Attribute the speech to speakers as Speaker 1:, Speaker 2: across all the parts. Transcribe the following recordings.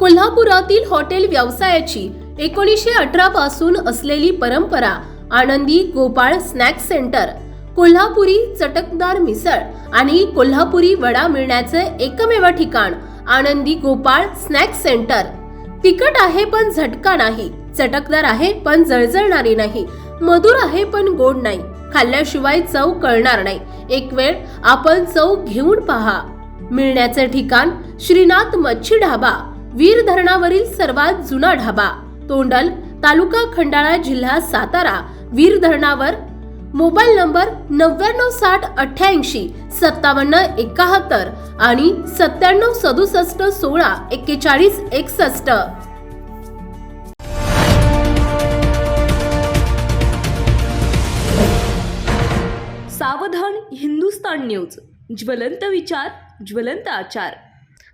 Speaker 1: कोल्हापुरातील हॉटेल व्यवसायाची 1918 पासून असलेली परंपरा आनंदी गोपाळ स्नॅक सेंटर, कोल्हापुरी चटकदार मिसळ आणि कोल्हापुरी वडा मिळण्याचे एकमेव ठिकाण आनंदी गोपाळ स्नॅक सेंटर। तिखट आहे पण झटका नाही, चटकदार आहे पण जळजळणारी नाही, मधुर आहे पण गोड नाही, खाल्ल्याशिवाय चव कळणार नाही। एक वेळ आपण चव घेऊन पहा। मिळण्याचे ठिकाण श्रीनाथ मच्छी ढाबा, वीर धरणावरील सर्वात जुना ढाबा, तोंडल, तालुका खंडाळा, जिल्हा सातारा। वीर धरणावर। मोबाईल नंबर 9960885771 आणि 9767164161।
Speaker 2: सावधान हिंदुस्तान न्यूज, ज्वलंत विचार, ज्वलंत आचार।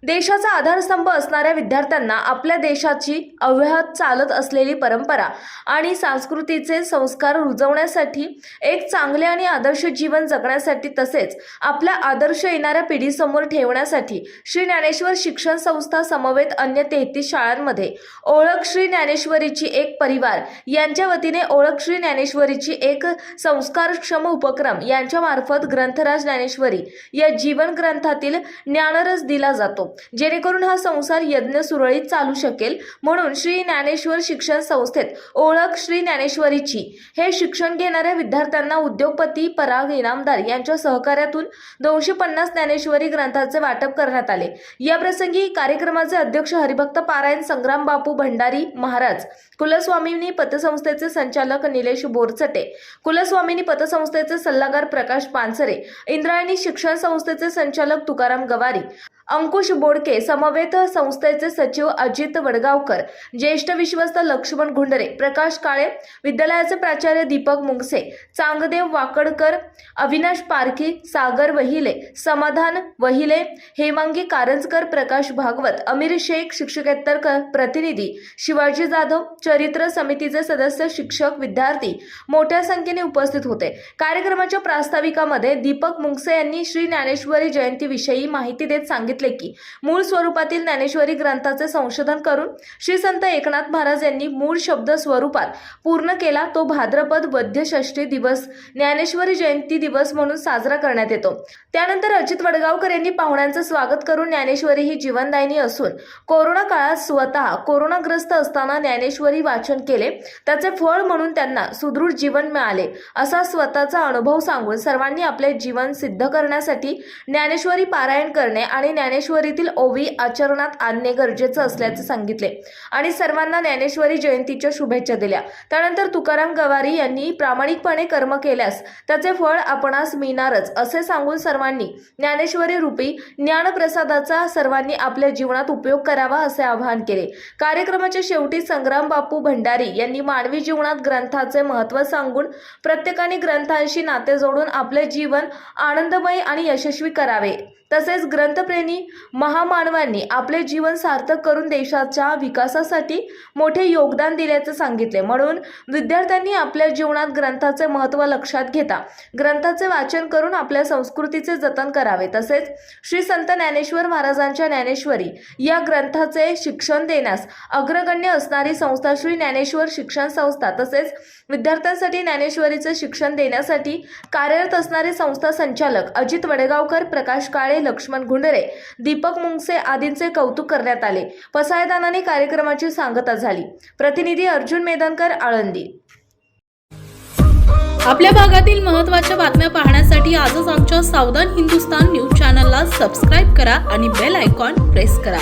Speaker 2: देशाचा आधारस्तंभ असणाऱ्या विद्यार्थ्यांना आपल्या देशाची अव्याहत चालत असलेली परंपरा आणि संस्कृतीचे संस्कार रुजवण्यासाठी, एक चांगले आणि आदर्श जीवन जगण्यासाठी, तसेच आपला आदर्श येणाऱ्या पिढीसमोर ठेवण्यासाठी श्री ज्ञानेश्वर शिक्षण संस्था समवेत अन्य 33 शाळांमध्ये ओळख श्री ज्ञानेश्वरीची एक परिवार यांच्या वतीने ओळख श्री ज्ञानेश्वरीची एक संस्कारक्षम उपक्रम यांच्या मार्फत ग्रंथराज ज्ञानेश्वरी या जीवन ग्रंथातील ज्ञानरस दिला जातो, जेणेकरून हा संसार यज्ञ सुरळीत चालू शकेल। म्हणून श्री ज्ञानेश्वर शिक्षण संस्थेत ओळख श्री ज्ञानेश्वरीची हे शिक्षण घेणाऱ्या विद्यार्थ्यांना उद्योगपती पराग इनामदार यांच्या सहकार्यातून 250 ज्ञानेश्वरी ग्रंथाचे वाटप करण्यात आले। या प्रसंगी कार्यक्रमाचे अध्यक्ष हरिभक्त पारायण संग्राम बापू भंडारी महाराज, कुलस्वामिनी पतसंस्थेचे संचालक निलेश बोरचटे, कुलस्वामिनी पतसंस्थेचे सल्लागार प्रकाश पानसरे, इंद्रायणी शिक्षण संस्थेचे संचालक तुकाराम गवारी, अंकुश बोडके, समवेत संस्थेचे सचिव अजित वडगावकर, ज्येष्ठ विश्वस्त लक्ष्मण गुंडरे, प्रकाश काळे, विद्यालयाचे प्राचार्य दीपक मुंगसे, चांगदेव वाकडकर, अविनाश पारखी, सागर वहिले, समाधान वहिले, हेमांगी कारंजकर, प्रकाश भागवत, अमीर शेख, शिक्षकेतर प्रतिनिधी शिवाजी जाधव, चरित्र समितीचे सदस्य, शिक्षक, विद्यार्थी मोठ्या संख्येने उपस्थित होते। कार्यक्रमाच्या प्रास्ताविकामध्ये दीपक मुंगसे यांनी श्री ज्ञानेश्वरी जयंती विषयी माहिती देत सांगितले की मूळ स्वरूपातील ज्ञानेश्वरी ग्रंथाचे संशोधन करून श्री संत एकनाथ महाराज यांनी मूळ शब्द स्वरूपात पूर्ण केला, तो भाद्रपद वद्य षष्ठी दिवस ज्ञानेश्वरी जयंती दिवस म्हणून साजरा करण्यात येतो। त्यानंतर अजित वडगावकर यांनी पाहुण्यांचे स्वागत करून ज्ञानेश्वरी ही जीवनदायिनी असून कोरोना काळात स्वतः कोरोनाग्रस्त असताना ज्ञानेश्वरी वाचन केले, त्याचे फळ म्हणून त्यांना सुदृढ जीवन मिळाले असा स्वतःचा अनुभव सांगून सर्वांनी आपले जीवन सिद्ध करण्यासाठी ज्ञानेश्वरी पारायण करणे आणि ज्ञानेश्वरीतील ओवी आचरणात आणणे गरजेचे असल्याचे सांगितले आणि सर्वांना ज्ञानेश्वरी जयंतीच्या शुभेच्छा दिल्या। त्यानंतर तुकाराम गवारी यांनी प्रामाणिकपणे कर्म केल्यास त्याचे फळ आपणास मिळणारच असे सांगून सर्वांनी ज्ञानेश्वरी रूपी ज्ञानप्रसादाचा सर्वांनी आपल्या जीवनात उपयोग करावा असे आवाहन केले। कार्यक्रमाच्या शेवटी संग्राम बापू भंडारी यांनी मानवी जीवनात ग्रंथाचे महत्त्व सांगून प्रत्येकाने ग्रंथांशी नाते जोडून आपले जीवन आनंदमय आणि यशस्वी करावे, तसेच ग्रंथप्रेमी महामानवांनी आपले जीवन सार्थक करून देशाच्या विकासासाठी मोठे योगदान दिल्याचे सांगितले। म्हणून विद्यार्थ्यांनी आपल्या जीवनात ग्रंथाचे महत्त्व लक्षात घेता ग्रंथाचे वाचन करून आपल्या संस्कृतीचे जतन करावे, तसेच श्री संत ज्ञानेश्वर महाराजांच्या ज्ञानेश्वरी या ग्रंथाचे शिक्षण देण्यास अग्रगण्य असणारी संस्था श्री ज्ञानेश्वर शिक्षण संस्था, तसेच विद्यार्थ्यांसाठी ज्ञानेश्वरीचे शिक्षण देण्यासाठी कार्यरत असणारे संस्था संचालक अजित वडगावकर, प्रकाश काळे, लक्ष्मण गुंडरे, दीपक मुंगसे आदींचे कौतुक करण्यात आले। पसायदानाने कार्यक्रमाची सांगता झाली। प्रतिनिधी अर्जुन मेदनकर, आळंदी।
Speaker 1: आपल्या भागातील महत्त्वाच्या बातम्या पाहण्यासाठी आजच आमच्या सावधान हिंदुस्तान न्यूज चॅनलला सबस्क्राईब करा आणि बेल आयकॉन प्रेस करा।